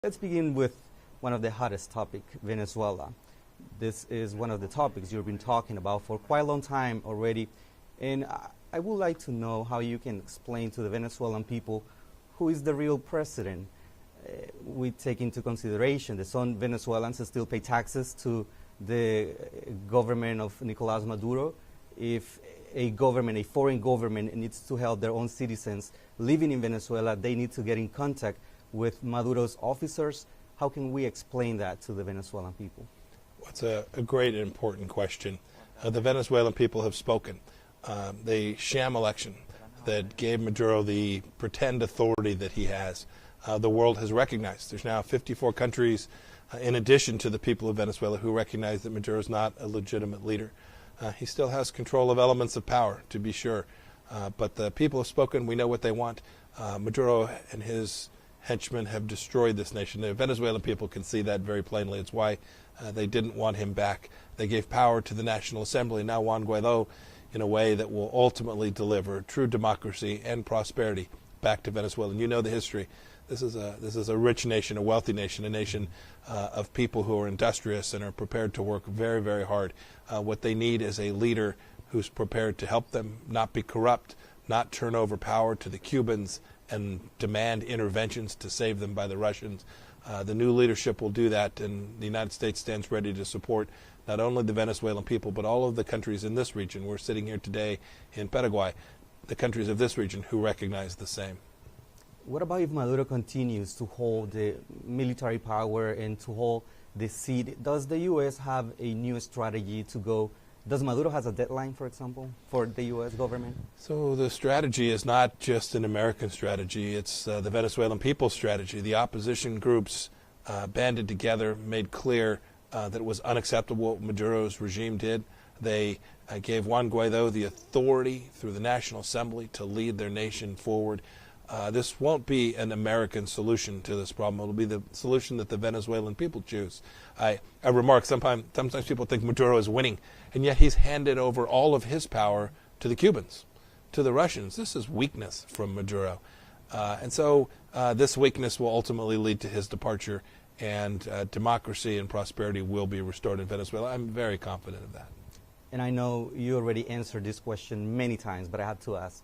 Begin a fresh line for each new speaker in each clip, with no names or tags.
Let's begin with one of the hottest topics, Venezuela. This is one of the topics you've been talking about for quite a long time already, and I would like to know how you can explain to the Venezuelan people who is the real president. We take into consideration that some Venezuelans still pay taxes to the government of Nicolás Maduro. If a foreign government needs to help their own citizens living in Venezuela, they need to get in contact with Maduro's officers. How can we explain that to the Venezuelan people?
Well, it's a great and important question. The Venezuelan people have spoken. The sham election that gave Maduro the pretend authority that he has, the world has recognized. There's now 54 countries, in addition to the people of Venezuela, who recognize that Maduro is not a legitimate leader. He still has control of elements of power, to be sure. But the people have spoken. We know what they want. Maduro and his henchmen have destroyed this nation. The Venezuelan people can see that very plainly. It's why they didn't want him back. They gave power to the National Assembly, now Juan Guaido, in a way that will ultimately deliver true democracy and prosperity back to Venezuela. And you know the history. This is a rich nation, a wealthy nation, a nation of people who are industrious and are prepared to work very, very hard. What they need is a leader who's prepared to help them not be corrupt, not turn over power to the Cubans and demand interventions to save them by the Russians. The new leadership will do that, and the United States stands ready to support not only the Venezuelan people, but all of the countries in this region. We're sitting here today in Paraguay, the countries of this region who recognize the same.
What about if Maduro continues to hold the military power and to hold the seat? Does the U.S. have a new strategy to go? Does Maduro have a deadline, for example, for the U.S. government?
So the strategy is not just an American strategy. It's the Venezuelan people's strategy. The opposition groups banded together, made clear that it was unacceptable what Maduro's regime did. They gave Juan Guaido the authority through the National Assembly to lead their nation forward. This won't be an American solution to this problem. It'll be the solution that the Venezuelan people choose. I remark sometimes people think Maduro is winning, and yet he's handed over all of his power to the Cubans, to the Russians. This is weakness from Maduro. And so this weakness will ultimately lead to his departure, and democracy and prosperity will be restored in Venezuela. I'm very confident of that.
And I know you already answered this question many times, but I have to ask.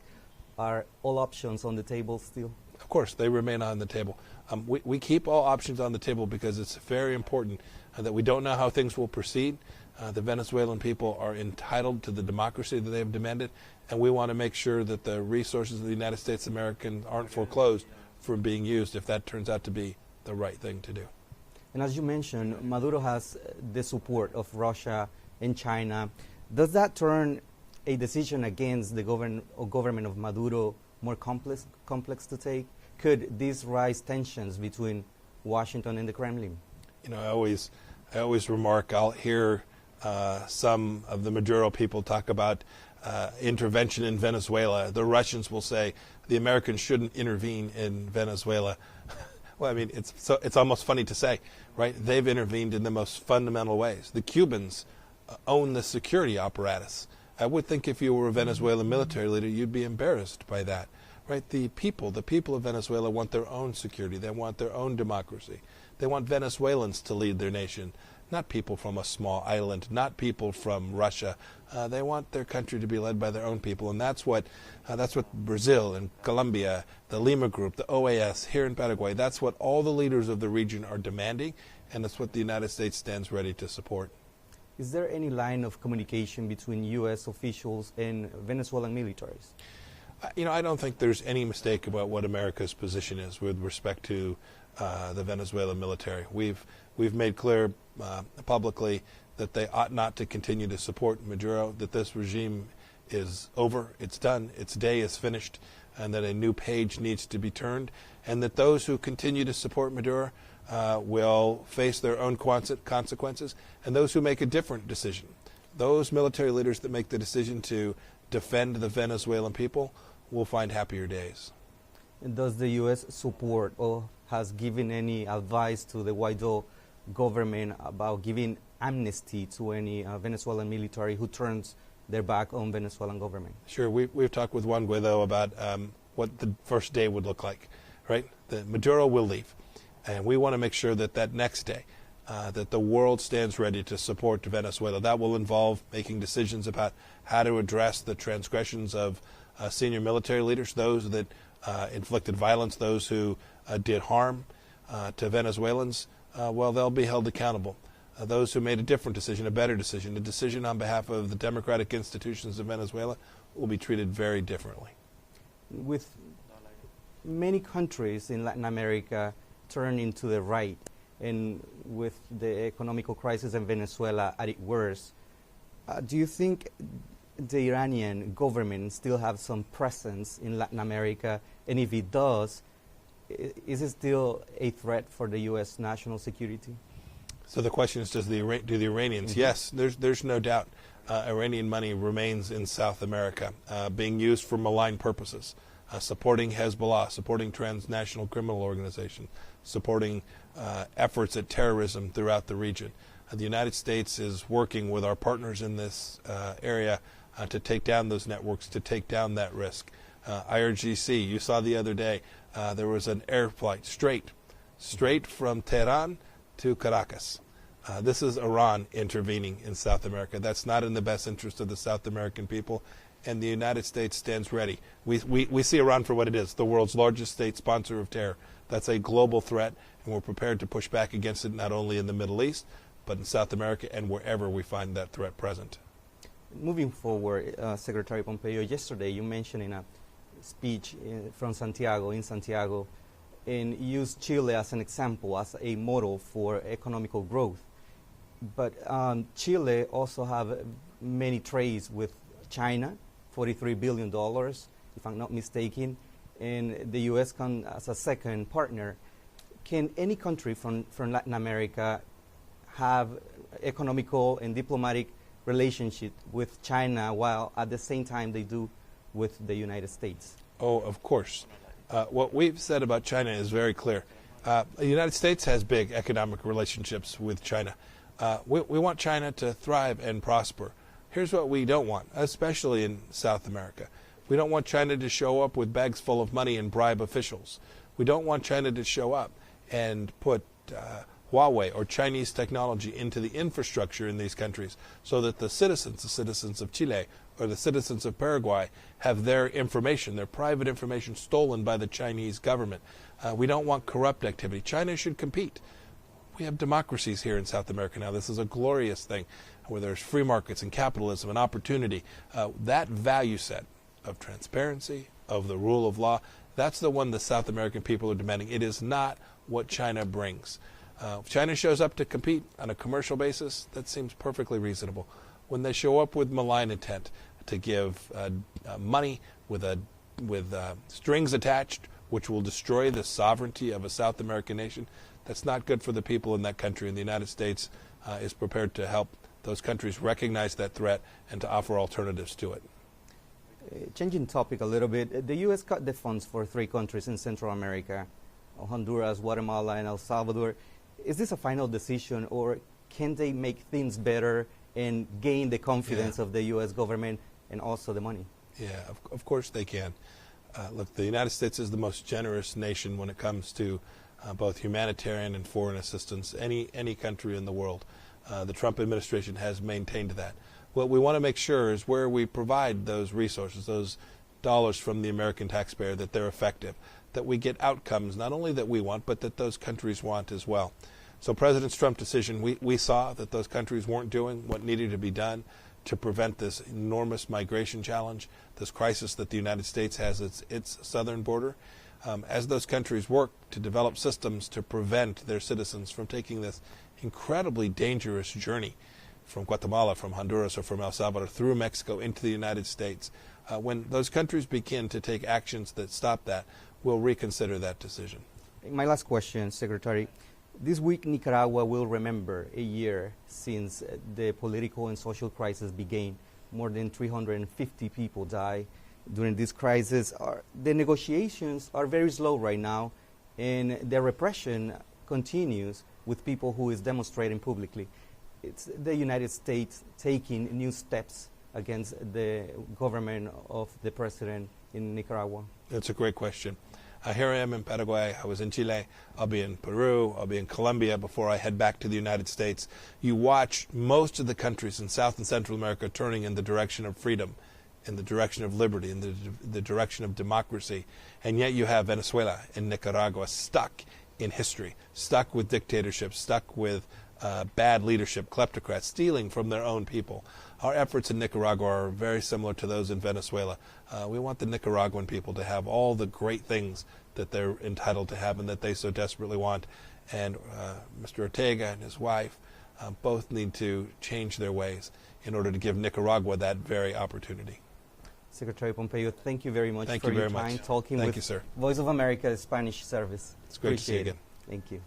Are all options on the table still?
Of course, they remain on the table. We keep all options on the table because it's very important that we don't know how things will proceed. The Venezuelan people are entitled to the democracy that they have demanded, and we want to make sure that the resources of the United States of America aren't foreclosed from being used if that turns out to be the right thing to do.
And as you mentioned, Maduro has the support of Russia and China. Does that turn a decision against the government of Maduro more complex to take? Could this raise tensions between Washington and the Kremlin?
You know, I always remark, I'll hear some of the Maduro people talk about intervention in Venezuela. The Russians will say the Americans shouldn't intervene in Venezuela. Well, I mean, it's almost funny to say, right? They've intervened in the most fundamental ways. The Cubans own the security apparatus. I would think if you were a Venezuelan military leader, you'd be embarrassed by that, right? The people of Venezuela want their own security. They want their own democracy. They want Venezuelans to lead their nation, not people from a small island, not people from Russia. They want their country to be led by their own people, and that's what Brazil and Colombia, the Lima Group, the OAS here in Paraguay, that's what all the leaders of the region are demanding, and that's what the United States stands ready to support.
Is there any line of communication between U.S. officials and Venezuelan militaries?
You know, I don't think there's any mistake about what America's position is with respect to the Venezuelan military. We've made clear publicly that they ought not to continue to support Maduro, that this regime is over, it's done, its day is finished, and that a new page needs to be turned, and that those who continue to support Maduro will face their own consequences, and those who make a different decision, those military leaders that make the decision to defend the Venezuelan people, will find happier days.
And does the U.S. support or has given any advice to the Guaido government about giving amnesty to any Venezuelan military who turns their back on Venezuelan government?
Sure, we've talked with Juan Guaido about what the first day would look like, right? The Maduro will leave. And we want to make sure that that next day, that the world stands ready to support Venezuela. That will involve making decisions about how to address the transgressions of senior military leaders, those that inflicted violence, those who did harm to Venezuelans. Well, they'll be held accountable. Those who made a different decision, a better decision, a decision on behalf of the democratic institutions of Venezuela will be treated very differently.
With many countries in Latin America turning to the right, and with the economical crisis in Venezuela at its worst, do you think the Iranian government still have some presence in Latin America? And if it does, is it still a threat for the U.S. national security?
So the question is, do the Iranians? Mm-hmm. Yes, there's no doubt. Iranian money remains in South America, being used for malign purposes, supporting Hezbollah, supporting transnational criminal organizations, supporting efforts at terrorism throughout the region. The United States is working with our partners in this area to take down those networks, to take down that risk. IRGC, you saw the other day, there was an air flight straight from Tehran to Caracas. This is Iran intervening in South America. That's not in the best interest of the South American people, and the United States stands ready. We see Iran for what it is, the world's largest state sponsor of terror. That's a global threat, and we're prepared to push back against it not only in the Middle East, but in South America and wherever we find that threat present.
Moving forward, Secretary Pompeo, yesterday you mentioned in a speech in Santiago, and used Chile as an example, as a model for economical growth. But Chile also have many trades with China, $43 billion, if I'm not mistaken, and the U.S. come as a second partner. Can any country from Latin America have economical and diplomatic relationship with China while at the same time they do with the United States?
Oh, of course. What we've said about China is very clear. The United States has big economic relationships with China. We want China to thrive and prosper. Here's what we don't want, especially in South America. We don't want China to show up with bags full of money and bribe officials. We don't want China to show up and put Huawei or Chinese technology into the infrastructure in these countries so that the citizens of Chile or the citizens of Paraguay have their information, their private information, stolen by the Chinese government. We don't want corrupt activity. China should compete. We have democracies here in South America now. This is a glorious thing where there's free markets and capitalism and opportunity. That value set of transparency, of the rule of law, that's the one the South American people are demanding. It is not what China brings. If China shows up to compete on a commercial basis, that seems perfectly reasonable. When they show up with malign intent to give money with strings attached, which will destroy the sovereignty of a South American nation, that's not good for the people in that country. And the United States is prepared to help those countries recognize that threat and to offer alternatives to it.
Changing topic a little bit, the U.S. cut the funds for 3 countries in Central America, Honduras, Guatemala, and El Salvador. Is this a final decision, or can they make things better and gain the confidence of the U.S. government and also the money?
Yeah, of course they can. Look, the United States is the most generous nation when it comes to both humanitarian and foreign assistance, any country in the world. The Trump administration has maintained that. What we want to make sure is where we provide those resources, those dollars from the American taxpayer, that they're effective, that we get outcomes not only that we want, but that those countries want as well. So President Trump's decision, we saw that those countries weren't doing what needed to be done to prevent this enormous migration challenge, this crisis that the United States has at its southern border. As those countries work to develop systems to prevent their citizens from taking this incredibly dangerous journey from Guatemala, from Honduras, or from El Salvador through Mexico into the United States, when those countries begin to take actions that stop that, we'll reconsider that decision.
My last question, Secretary. This week, Nicaragua will remember a year since the political and social crisis began. More than 350 people died during this crisis. The negotiations are very slow right now, and the repression continues with people who is demonstrating publicly. It's the United States taking new steps against the government of the president in Nicaragua.
That's a great question. Here I am in Paraguay. I was in Chile. I'll be in Peru. I'll be in Colombia before I head back to the United States. You watch most of the countries in South and Central America turning in the direction of freedom, in the direction of liberty, in the direction of democracy. And yet you have Venezuela and Nicaragua stuck in history, stuck with dictatorship, stuck with bad leadership, kleptocrats, stealing from their own people. Our efforts in Nicaragua are very similar to those in Venezuela. We want the Nicaraguan people to have all the great things that they're entitled to have and that they so desperately want. And Mr. Ortega and his wife both need to change their ways in order to give Nicaragua that very opportunity.
Secretary Pompeo, thank you very much
Thank
for
you
your
very
time
much.
talking
Thank
with
you, sir.
Voice of America Spanish service.
It's great to see you again.
Thank you.